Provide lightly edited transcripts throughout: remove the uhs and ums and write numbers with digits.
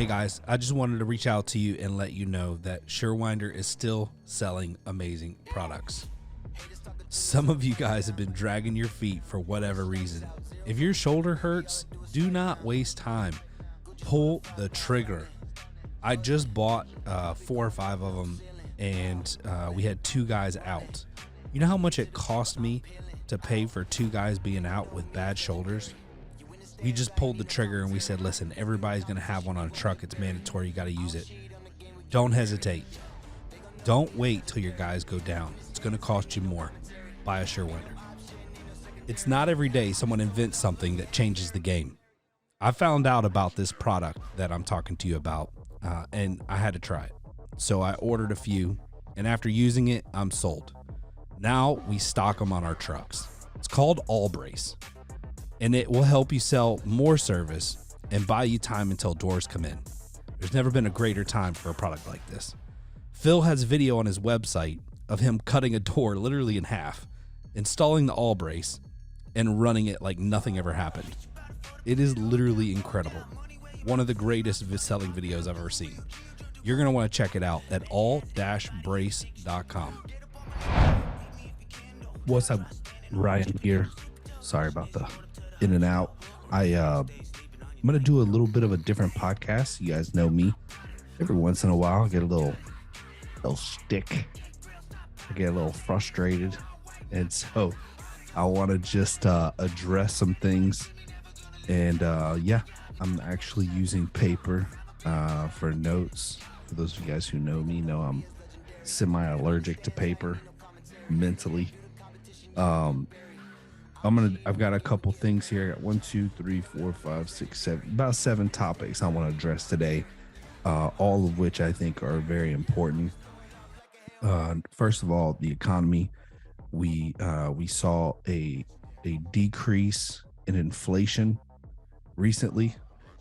Hey guys, I just wanted to reach out to you and let you know that Surewinder is still selling amazing products. Some of you guys have been dragging your feet for whatever reason. If your shoulder hurts, do not waste time. Pull the trigger. I just bought 4 or 5 of them, and we had 2 guys out. You know how much it cost me to pay for 2 guys being out with bad shoulders? We just pulled the trigger and we said, listen, everybody's going to have one on a truck. It's mandatory. You got to use it. Don't hesitate. Don't wait till your guys go down. It's going to cost you more. Buy a Surewinder. It's not every day someone invents something that changes the game. I found out about this product that I'm talking to you about, and I had to try it. So I ordered a few, and after using it, I'm sold. Now we stock them on our trucks. It's called All Brace, and it will help you sell more service and buy you time until doors come in. There's never been a greater time for a product like this. Phil has a video on his website of him cutting a door literally in half, installing the All Brace, and running it like nothing ever happened. It is literally incredible. One of the greatest selling videos I've ever seen. You're going to want to check it out at all-brace.com. What's up, Ryan here? Sorry about the in and out. I'm going to do a little bit of a different podcast. You guys know me. Every once in a while, I get a little stick. I get a little frustrated. And so I want to just address some things. And yeah, I'm actually using paper for notes. For those of you guys who know me, know I'm semi-allergic to paper mentally. I've got a couple things here. I got 1, 2, 3, 4, 5, 6, 7, about 7 topics I want to address today. All of which I think are very important. First of all, the economy. We saw a decrease in inflation recently.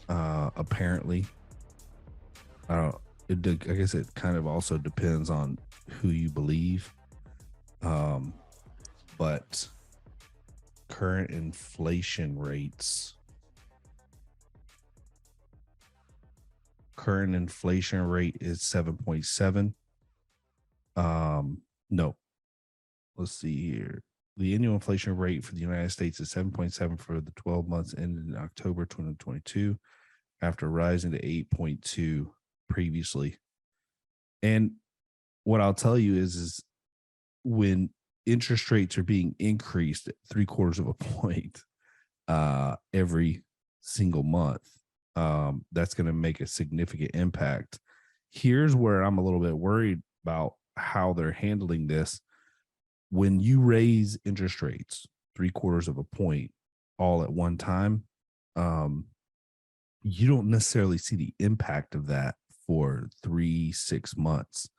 Apparently, I guess it kind of also depends on who you believe. But current inflation rates. Current inflation rate is 7.7. No. Let's see here. The annual inflation rate for the United States is 7.7 for the 12 months ended in October 2022, after rising to 8.2 previously. And what I'll tell you is when interest rates are being increased at 0.75 of a point every single month, that's going to make a significant impact. Here's where I'm a little bit worried about how they're handling this. When you raise interest rates 0.75 of a point all at one time, you don't necessarily see the impact of that for 3-6 months.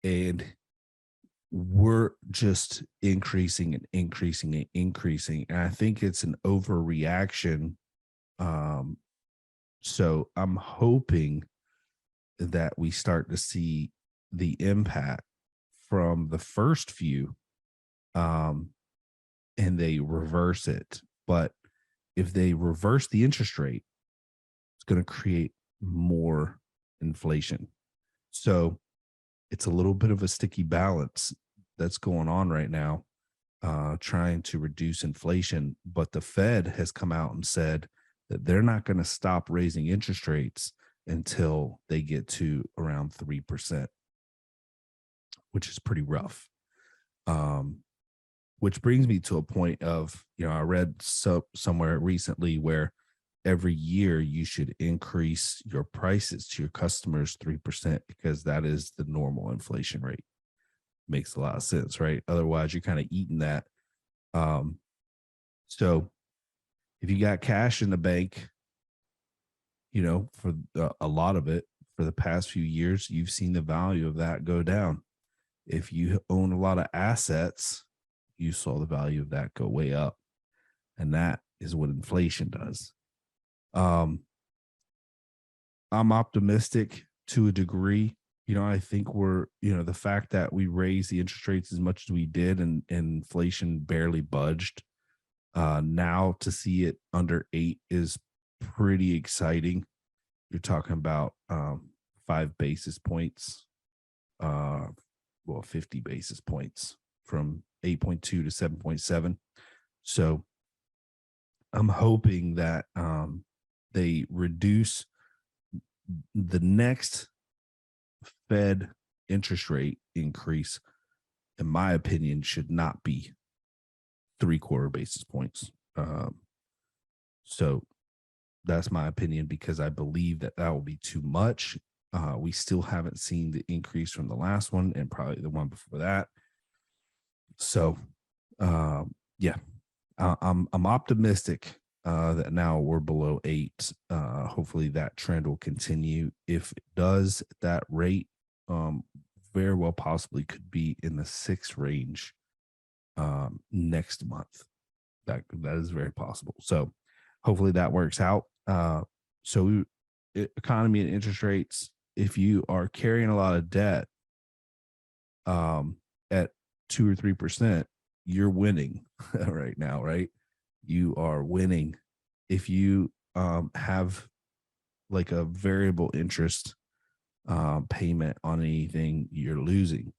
And we're just increasing and increasing and increasing. And I think it's an overreaction. So I'm hoping that we start to see the impact from the first few, and they reverse it. But if they reverse the interest rate, it's going to create more inflation. So it's a little bit of a sticky balance that's going on right now, trying to reduce inflation. But the Fed has come out and said that they're not going to stop raising interest rates until they get to around 3%, which is pretty rough. Which brings me to a point of, I read somewhere recently where every year you should increase your prices to your customers 3%, because that is the normal inflation rate. Makes a lot of sense, right? Otherwise, you're kind of eating that. So if you got cash in the bank, for a lot of it for the past few years, you've seen the value of that go down. If you own a lot of assets, you saw the value of that go way up. And that is what inflation does. I'm optimistic to a degree. I think we're, the fact that we raised the interest rates as much as we did and inflation barely budged. Now to see it under 8 is pretty exciting. you're talking about 5 basis points, uh, 50 basis points from 8.2 to 7.7. So I'm hoping that they reduce the next Fed interest rate increase, in my opinion, should not be 3/4 basis points. So that's my opinion, because I believe that that will be too much. We still haven't seen the increase from the last one and probably the one before that. So, yeah, I'm optimistic that now we're below 8. Hopefully that trend will continue. If it does, that rate um, very well possibly could be in the 6 range next month. That is very possible. So hopefully that works out. Economy and interest rates. If you are carrying a lot of debt at 2 or 3%, you're winning right now, right? You are winning. If you have like a variable interest payment on anything, you're losing.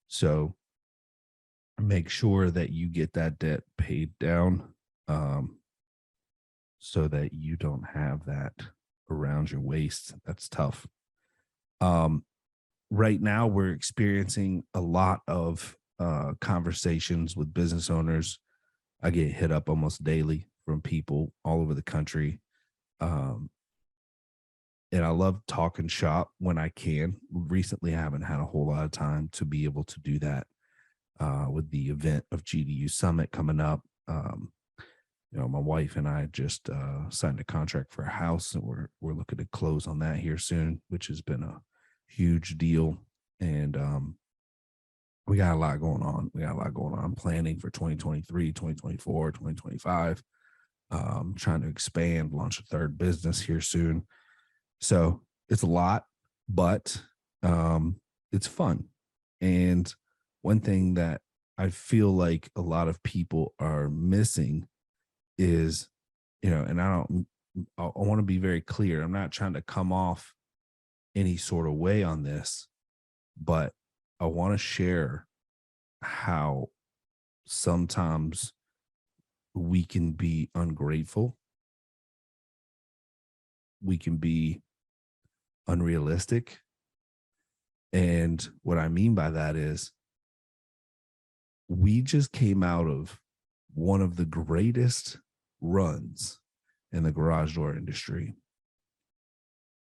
So make sure that you get that debt paid down, so that you don't have that around your waist. That's tough. Um, right now, we're experiencing a lot of conversations with business owners. I get hit up almost daily from people all over the country. Um, and I love talking shop when I can. Recently, I haven't had a whole lot of time to be able to do that with the event of GDU Summit coming up. My wife and I just signed a contract for a house, and we're looking to close on that here soon, which has been a huge deal. And we got a lot going on. We got a lot going on. Planning for 2023, 2024, 2025. Trying to expand, launch a third business here soon. So it's a lot, but it's fun. And one thing that I feel like a lot of people are missing is, and I want to be very clear. I'm not trying to come off any sort of way on this, but I want to share how sometimes we can be ungrateful. We can be unrealistic. And what I mean by that is we just came out of one of the greatest runs in the garage door industry.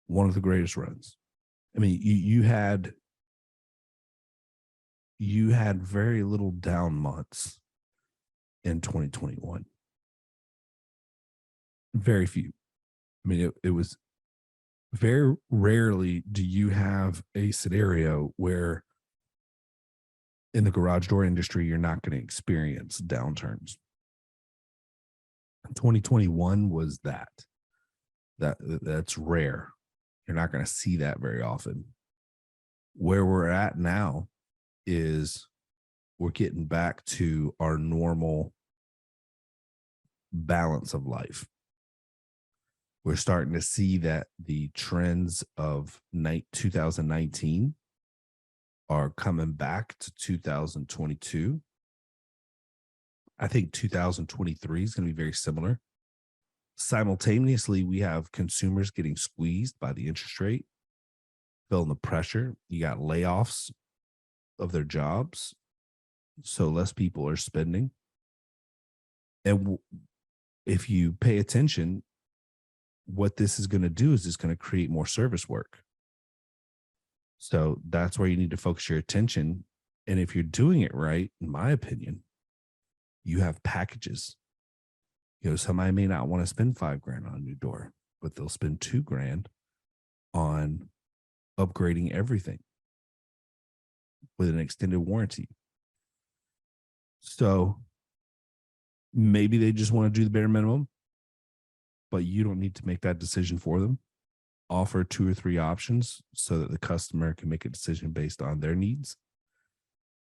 One of the greatest runs. I mean, you had very little down months in 2021. Very few. I mean, it was very rarely do you have a scenario where in the garage door industry you're not going to experience downturns. 2021 was that's rare. You're not going to see that very often. Where we're at now is we're getting back to our normal balance of life. We're starting to see that the trends of 2019 are coming back to 2022. I think 2023 is going to be very similar. Simultaneously, we have consumers getting squeezed by the interest rate, feeling the pressure. You got layoffs of their jobs, so less people are spending. And if you pay attention, what this is going to do is it's going to create more service work. So that's where you need to focus your attention. And if you're doing it right, in my opinion, you have packages. Somebody may not want to spend $5,000 on a new door, but they'll spend $2,000 on upgrading everything with an extended warranty. So maybe they just want to do the bare minimum, but you don't need to make that decision for them. Offer 2 or 3 options so that the customer can make a decision based on their needs.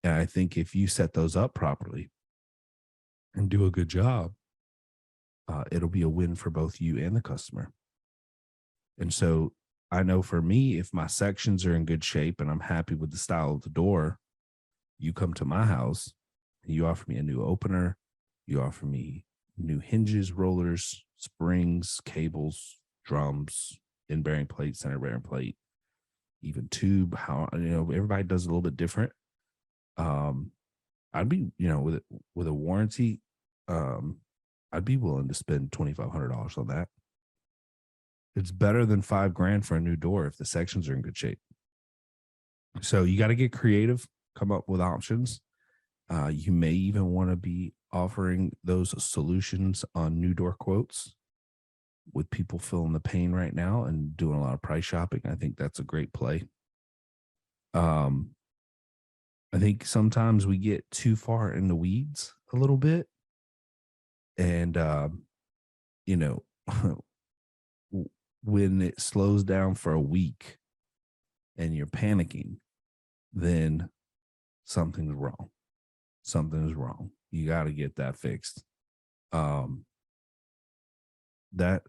And I think if you set those up properly and do a good job, it'll be a win for both you and the customer. And so I know for me, if my sections are in good shape and I'm happy with the style of the door, you come to my house, you offer me a new opener, you offer me new hinges, rollers, springs, cables, drums, in bearing plate, center bearing plate, even tube. How, everybody does it a little bit different. Um, I'd be, with a warranty, um, I'd be willing to spend $2,500 on that. It's better than $5,000 for a new door if the sections are in good shape. So you got to get creative, come up with options. You may even want to be offering those solutions on new door quotes with people feeling the pain right now and doing a lot of price shopping. I think that's a great play. Um, I think sometimes we get too far in the weeds a little bit. And, you know, when it slows down for a week and you're panicking, then something's wrong. Something is wrong. You got to get that fixed. Um, that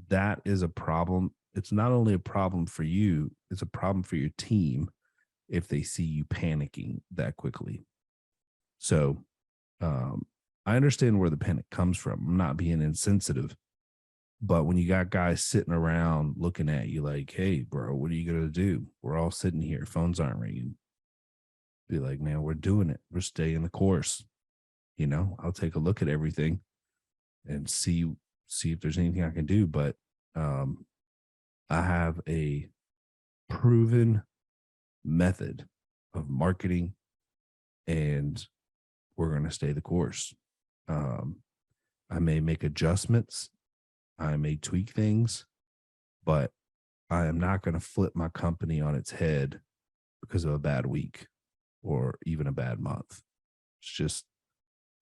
that is a problem. It's not only a problem for you; it's a problem for your team if they see you panicking that quickly. So, I understand where the panic comes from. I'm not being insensitive, but when you got guys sitting around looking at you like, "Hey, bro, what are you gonna do? We're all sitting here. Phones aren't ringing." Be like, "Man, we're doing it. We're staying the course." I'll take a look at everything and see if there's anything I can do. But um, I have a proven method of marketing, and we're going to stay the course. Um, I may make adjustments, I may tweak things, but I am not going to flip my company on its head because of a bad week or even a bad month. It's just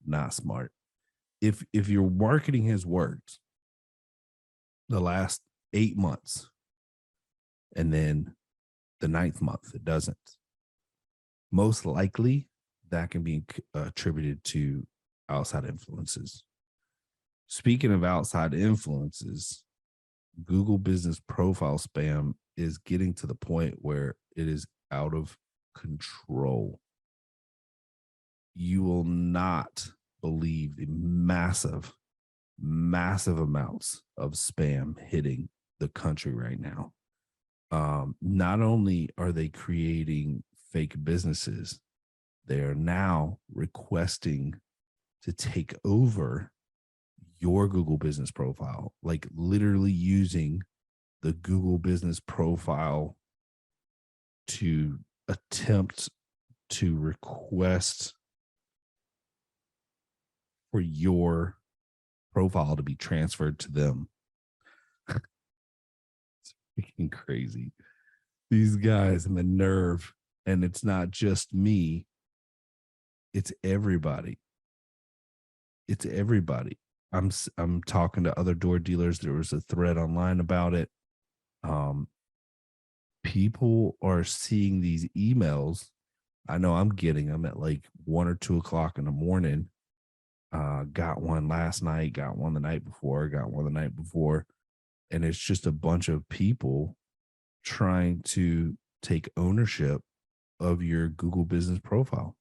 not smart. If your marketing has worked the last 8 months and then the ninth month it doesn't, most likely that can be attributed to outside influences. Speaking of outside influences, Google business profile spam is getting to the point where it is out of control. You will not believe the massive, massive amounts of spam hitting the country right now. Not only are they creating fake businesses, they are now requesting to take over your Google business profile, like literally using the Google business profile to attempt to request for your profile to be transferred to them. It's freaking crazy. These guys and the nerve, and it's not just me, it's everybody. It's everybody. I'm talking to other door dealers. There was a thread online about it. Um, People are seeing these emails. I know I'm getting them at like 1 or 2 o'clock in the morning. Got one last night, got one the night before, got one the night before. And it's just a bunch of people trying to take ownership of your Google business profile.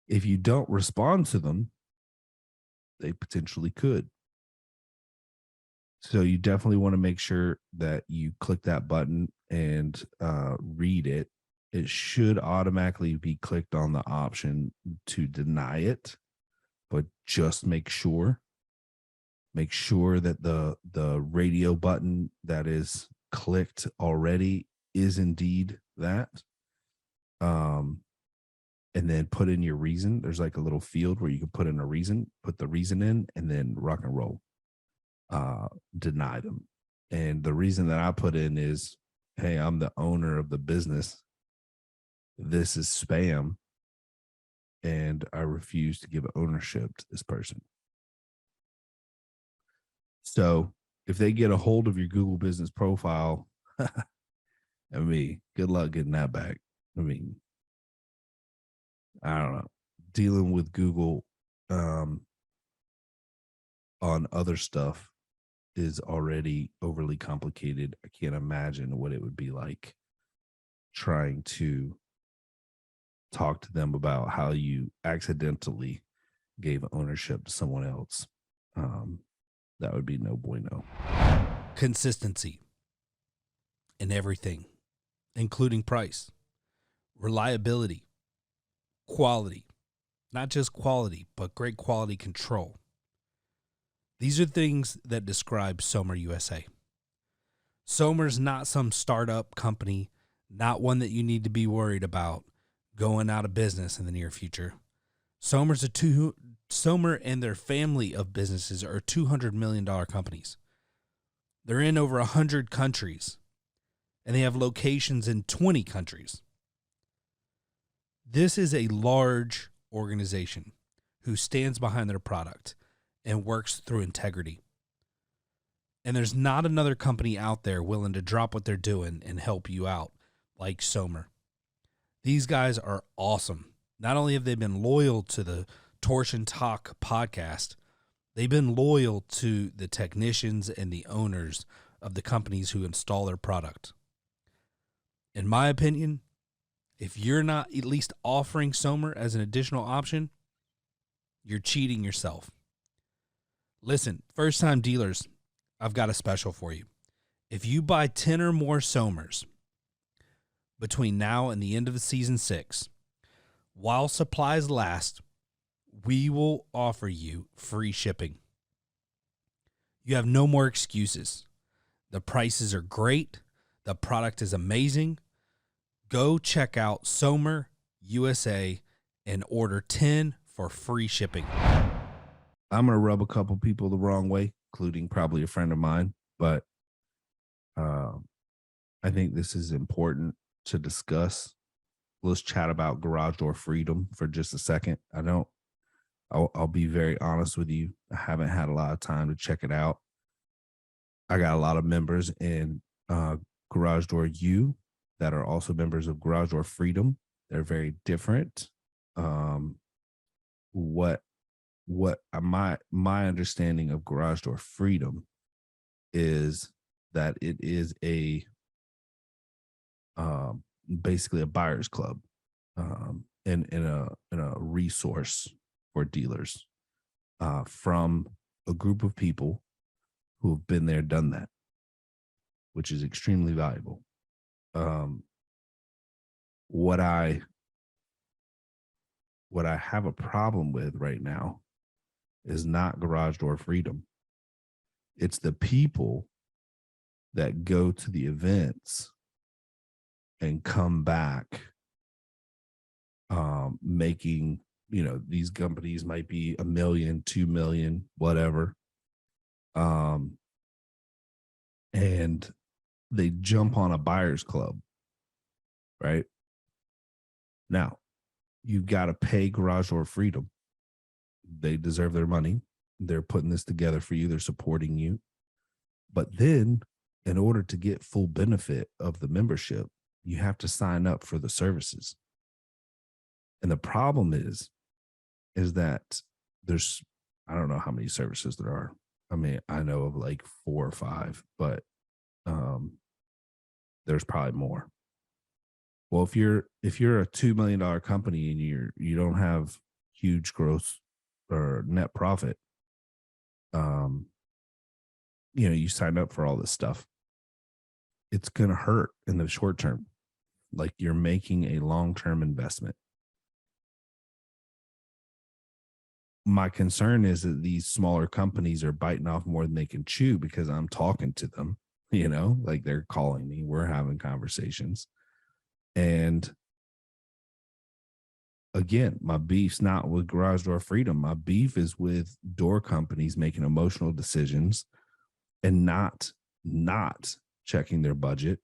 If you don't respond to them, they potentially could. So you definitely want to make sure that you click that button and read it. It should automatically be clicked on the option to deny it, but just make sure. Make sure that the radio button that is clicked already is indeed that. Um, and then put in your reason. There's like a little field where you can put in a reason, put the reason in, and then rock and roll. Deny them. And the reason that I put in is, hey, I'm the owner of the business. This is spam, and I refuse to give ownership to this person. So if they get a hold of your Google business profile, I mean, good luck getting that back. I mean, I don't know. Dealing with Google on other stuff is already overly complicated. I can't imagine what it would be like trying to talk to them about how you accidentally gave ownership to someone else. That would be no bueno. Consistency in everything, including price, reliability, quality, not just quality, but great quality control. These are things that describe Somer USA. Somer's not some startup company, not one that you need to be worried about going out of business in the near future. Somer and their family of businesses are $200 million companies. They're in over 100 countries, and they have locations in 20 countries. This is a large organization who stands behind their product and works through integrity. And there's not another company out there willing to drop what they're doing and help you out like Somer. These guys are awesome. Not only have they been loyal to the Torsion Talk podcast, they've been loyal to the technicians and the owners of the companies who install their product. In my opinion, if you're not at least offering Somer as an additional option, you're cheating yourself. Listen, first-time dealers, I've got a special for you. If you buy 10 or more Somers between now and the end of the season 6, while supplies last, we will offer you free shipping. You have no more excuses. The prices are great. The product is amazing. Go check out Somer USA and order 10 for free shipping. I'm going to rub a couple people the wrong way, including probably a friend of mine, but I think this is important to discuss. Let's chat about garage door freedom for just a second. I'll be very honest with you. I haven't had a lot of time to check it out. I got a lot of members in Garage Door U that are also members of Garage Door Freedom. They're very different. What my understanding of Garage Door Freedom is that it is a basically a buyer's club, in a resource for dealers, from a group of people who have been there, done that, which is extremely valuable. What I have a problem with right now is not Garage Door Freedom. It's the people that go to the events and come back, making, these companies might be $1 million, $2 million, whatever. And they jump on a buyer's club, right? Now, you've got to pay Garage Door Freedom. They deserve their money. They're putting this together for you. They're supporting you. But then, in order to get full benefit of the membership, you have to sign up for the services. And the problem is that there's, I don't know how many services there are. I mean, I know of like 4 or 5, but there's probably more. Well, if you're a $2 million company and you don't have huge gross or net profit, you sign up for all this stuff. It's gonna hurt in the short term. Like, you're making a long-term investment. My concern is that these smaller companies are biting off more than they can chew, because I'm talking to them, like they're calling me, we're having conversations. And again, my beef's not with Garage Door Freedom. My beef is with door companies making emotional decisions and not checking their budget.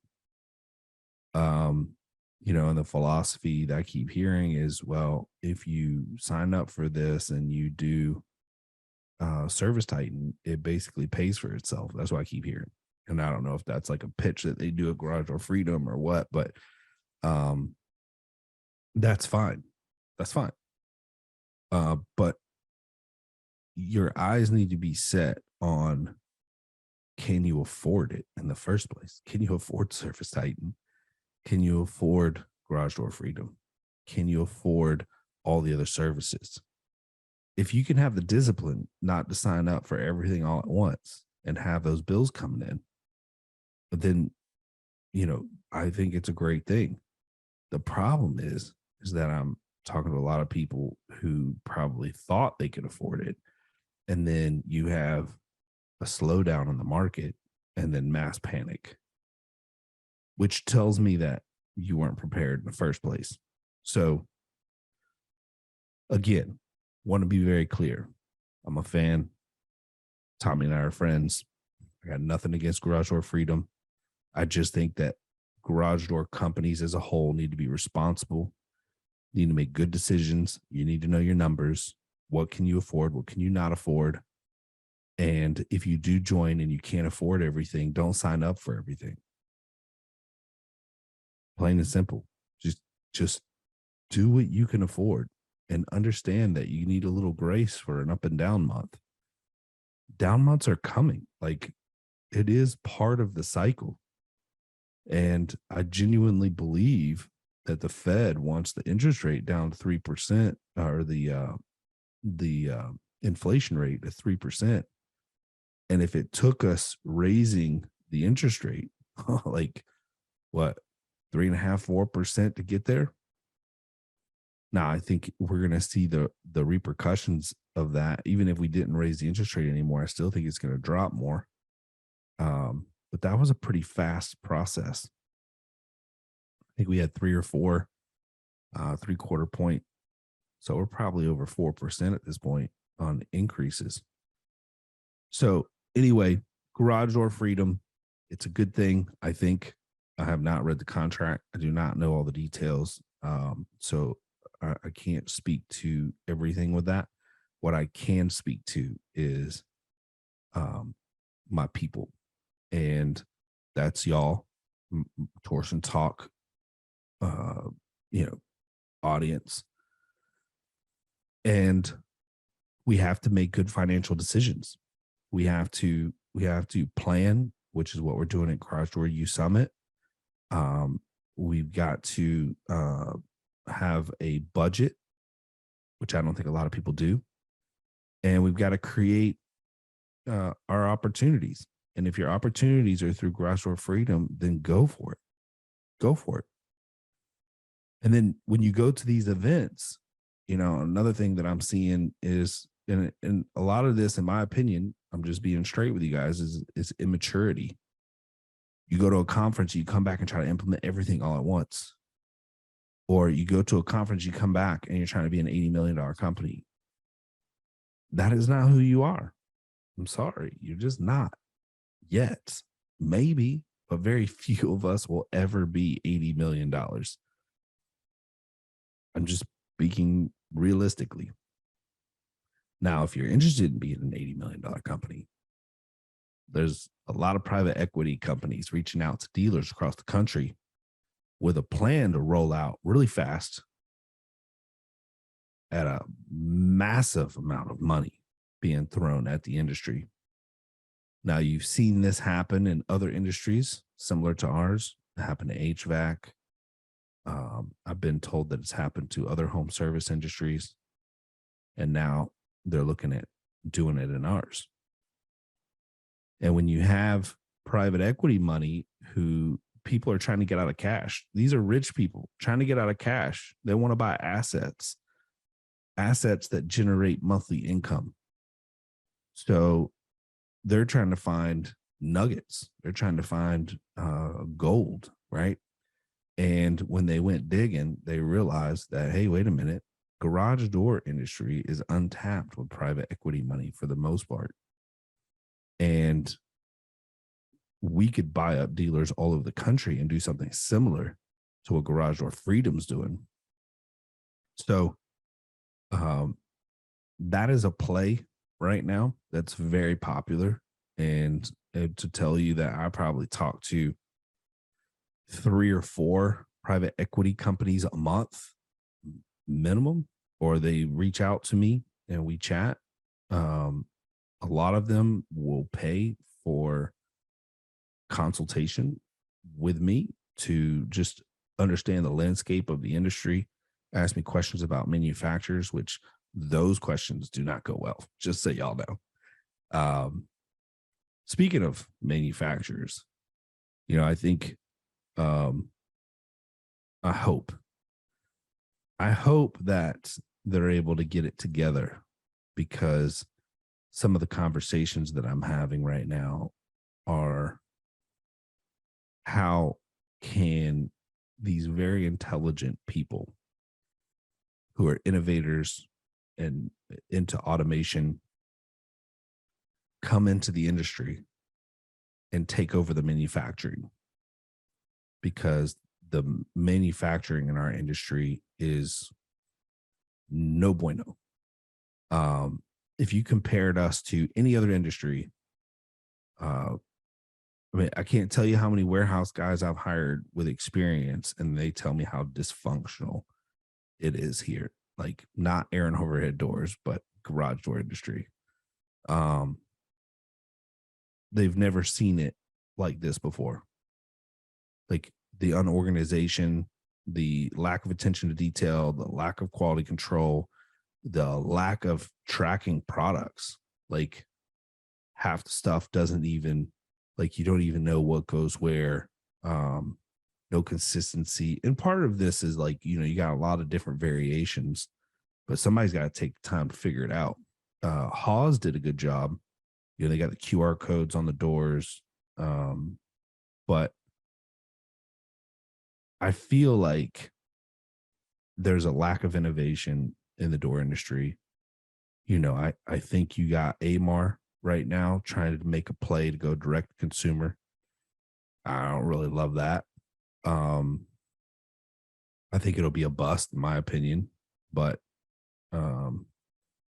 And the philosophy that I keep hearing is, well, if you sign up for this and you do Service Titan, it basically pays for itself. That's what I keep hearing. And I don't know if that's like a pitch that they do at Garage Door Freedom or what, but that's fine. That's fine. But your eyes need to be set on can you afford it in the first place? Can you afford Surface Titan? Can you afford Garage Door Freedom? Can you afford all the other services? If you can have the discipline not to sign up for everything all at once and have those bills coming in, then, I think it's a great thing. The problem is that I'm talking to a lot of people who probably thought they could afford it. And then you have a slowdown in the market and then mass panic, which tells me that you weren't prepared in the first place. So, again, want to be very clear. I'm a fan. Tommy and I are friends. I got nothing against Garage Door Freedom. I just think that garage door companies as a whole need to be responsible, need to make good decisions. You need to know your numbers. What can you afford? What can you not afford? And if you do join and you can't afford everything, don't sign up for everything. Plain and simple. Just do what you can afford and understand that you need a little grace for an up and down month. Down months are coming. Like, it is part of the cycle. And I genuinely believe that the Fed wants the interest rate down to 3%, or the inflation rate to 3%. And if it took us raising the interest rate, like what, 3.5%, 4% to get there? Now, I think we're going to see the repercussions of that. Even if we didn't raise the interest rate anymore, I still think it's going to drop more. But that was a pretty fast process. I think we had 3 or 4, 3/4 point. So we're probably over 4% at this point on increases. So anyway, Garage Door Freedom, it's a good thing. I think. I have not read the contract. I do not know all the details. So I can't speak to everything with that. What I can speak to is my people, and that's y'all, Torsion Talk, uh, audience. And we have to make good financial decisions. We have to plan, which is what we're doing at Garage Door U Summit. We've got to have a budget, which I don't think a lot of people do. And we've got to create our opportunities. And if your opportunities are through Garage Door Freedom, then go for it. Go for it. And then when you go to these events, another thing that I'm seeing is, and a lot of this, in my opinion, I'm just being straight with you guys, is immaturity. You go to a conference, you come back and try to implement everything all at once. Or you go to a conference, you come back and you're trying to be an $80 million company. That is not who you are. I'm sorry. You're just not yet. Maybe, but very few of us will ever be $80 million. I'm just speaking realistically. Now, if you're interested in being an $80 million company, there's a lot of private equity companies reaching out to dealers across the country with a plan to roll out really fast at a massive amount of money being thrown at the industry. Now, you've seen this happen in other industries similar to ours. It happened to HVAC. I've been told that it's happened to other home service industries. And now they're looking at doing it in ours. And when you have private equity money, who people are trying to get out of cash, these are rich people trying to get out of cash. They want to buy assets that generate monthly income. So they're trying to find nuggets. They're trying to find gold, right? And when they went digging, they realized that, hey, wait a minute, garage door industry is untapped with private equity money for the most part. And we could buy up dealers all over the country and do something similar to what Garage Door Freedom's doing. So that is a play right now that's very popular. And to tell you that I probably talk to 3 or 4 private equity companies a month minimum, or they reach out to me and we chat. A lot of them will pay for consultation with me to just understand the landscape of the industry, ask me questions about manufacturers, which those questions do not go well, just so y'all know. Um, Speaking of manufacturers, I think um, I hope I hope that they're able to get it together because some of the conversations that I'm having right now are how can these very intelligent people who are innovators and into automation come into the industry and take over the manufacturing, because the manufacturing in our industry is no bueno. If you compared us to any other industry, uh, I mean, I can't tell you how many warehouse guys I've hired with experience, and they tell me how dysfunctional it is here. Like, not air and overhead doors, but garage door industry. Um, they've never seen it like this before. Like, the unorganization, the lack of attention to detail, the lack of quality control, the lack of tracking products. Like, half the stuff doesn't even, like, you don't even know what goes where. No consistency. And part of this is like, you got a lot of different variations, but somebody's got to take the time to figure it out. Hawes did a good job. They got the QR codes on the doors. But I feel like there's a lack of innovation in the door industry. I think you got Amar right now trying to make a play to go direct to consumer. I don't really love that. I think it'll be a bust, in my opinion. But um,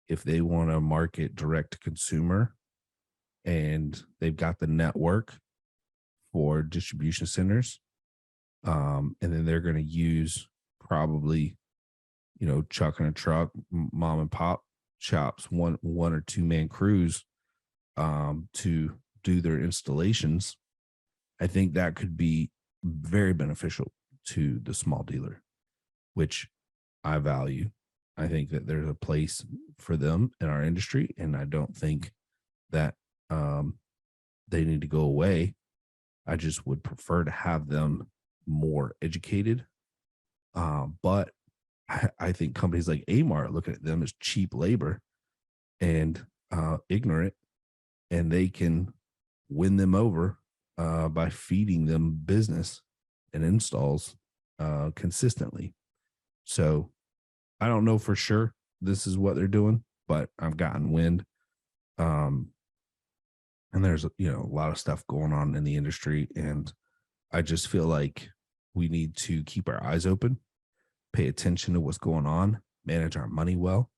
if they want to market direct to consumer and they've got the network for distribution centers, and then they're going to use probably, chuck in a truck, mom and pop shops, one or two man crews, to do their installations. I think that could be very beneficial to the small dealer, which I value. I think that there's a place for them in our industry, and I don't think that they need to go away. I just would prefer to have them more educated. But I think companies like Amar looking at them as cheap labor and ignorant, and they can win them over by feeding them business and installs consistently. So I don't know for sure this is what they're doing, but I've gotten wind. And there's a lot of stuff going on in the industry, and I just feel like we need to keep our eyes open, pay attention to what's going on, manage our money well.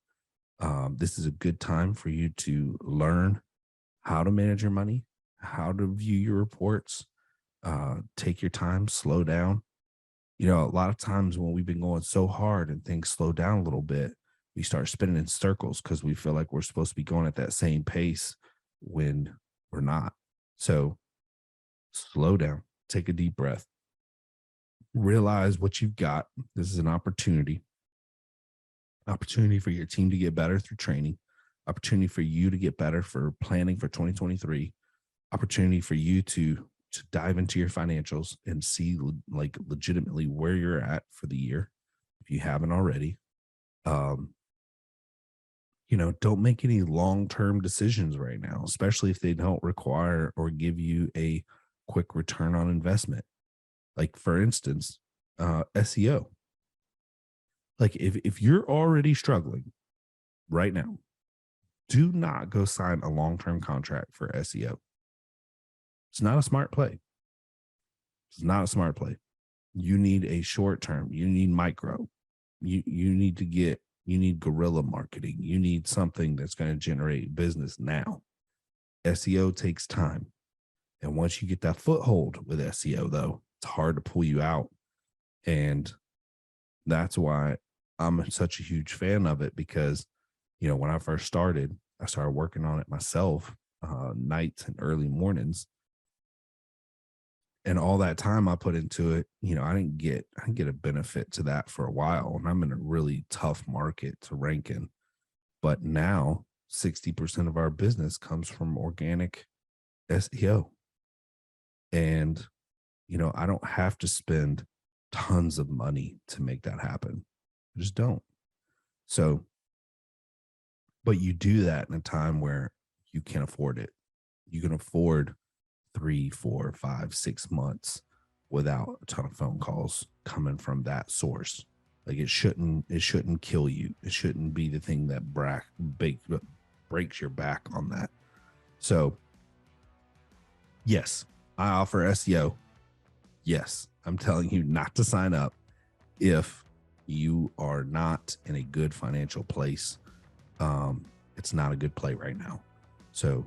This is a good time for you to learn how to manage your money, how to view your reports, take your time, slow down. A lot of times when we've been going so hard and things slow down a little bit, we start spinning in circles because we feel like we're supposed to be going at that same pace when we're not. So slow down, take a deep breath, realize what you've got. This is an opportunity for your team to get better through training, opportunity for you to get better for planning for 2023, opportunity for you to dive into your financials and see like legitimately where you're at for the year if you haven't already. Don't make any long-term decisions right now, especially if they don't require or give you a quick return on investment. Like, for instance, SEO. Like, if you're already struggling right now, do not go sign a long-term contract for SEO. It's not a smart play. It's not a smart play. You need a short term. You need micro. You need guerrilla marketing. You need something that's going to generate business now. SEO takes time. And once you get that foothold with SEO, though, it's hard to pull you out. And that's why I'm such a huge fan of it, because, when I first started, I started working on it myself, nights and early mornings. And all that time I put into it, I didn't get a benefit to that for a while. And I'm in a really tough market to rank in. But now 60% of our business comes from organic SEO. And, I don't have to spend tons of money to make that happen. I just don't. So, but you do that in a time where you can afford it. You can afford 3, 4, 5, 6 months without a ton of phone calls coming from that source. Like it shouldn't kill you. It shouldn't be the thing that breaks your back on that. So yes, I offer SEO. Yes, I'm telling you not to sign up if you are not in a good financial place. It's not a good play right now. So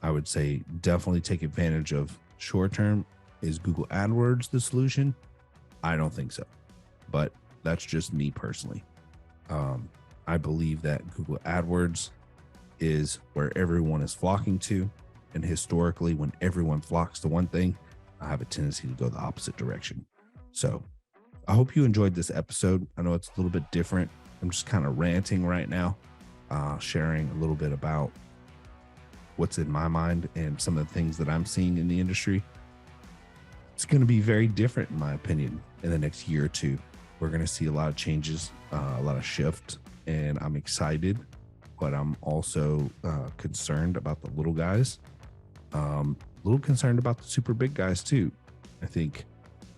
I would say definitely take advantage of short term. Is Google AdWords the solution? I don't think so, but that's just me personally. I believe that Google AdWords is where everyone is flocking to. And historically, when everyone flocks to one thing, I have a tendency to go the opposite direction. So I hope you enjoyed this episode. I know it's a little bit different. I'm just kind of ranting right now, sharing a little bit about what's in my mind and some of the things that I'm seeing in the industry. It's going to be very different, in my opinion, in the next year or two. We're going to see a lot of changes, a lot of shift, and I'm excited, but I'm also concerned about the little guys, a little concerned about the super big guys too. I think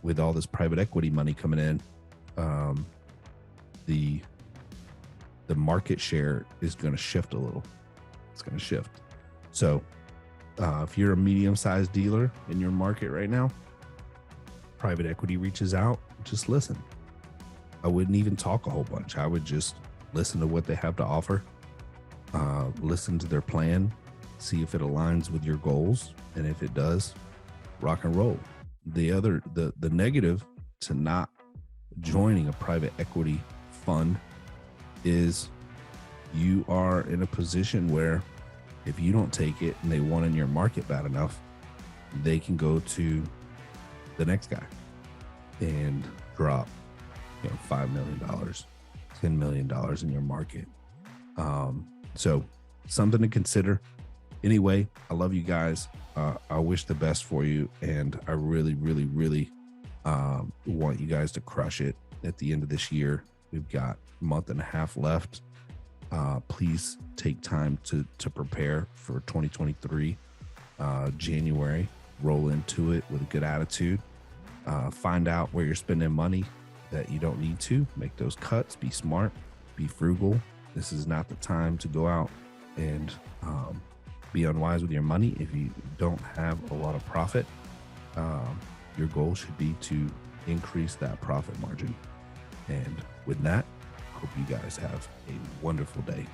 with all this private equity money coming in, the market share is going to shift a little. It's going to shift. So if you're a medium-sized dealer in your market right now, private equity reaches out, just listen. I wouldn't even talk a whole bunch. I would just listen to what they have to offer, listen to their plan, see if it aligns with your goals. And if it does, rock and roll. The negative to not joining a private equity fund is you are in a position where if you don't take it and they want in your market bad enough, they can go to the next guy and drop, $5 million, $10 million in your market. So something to consider. Anyway, I love you guys. I wish the best for you. And I really, really, really want you guys to crush it at the end of this year. We've got a month and a half left. Please take time to prepare for 2023. January, roll into it with a good attitude. Find out where you're spending money that you don't need to. Make those cuts. Be smart. Be frugal. This is not the time to go out and be unwise with your money. If you don't have a lot of profit, your goal should be to increase that profit margin. And with that, hope you guys have a wonderful day.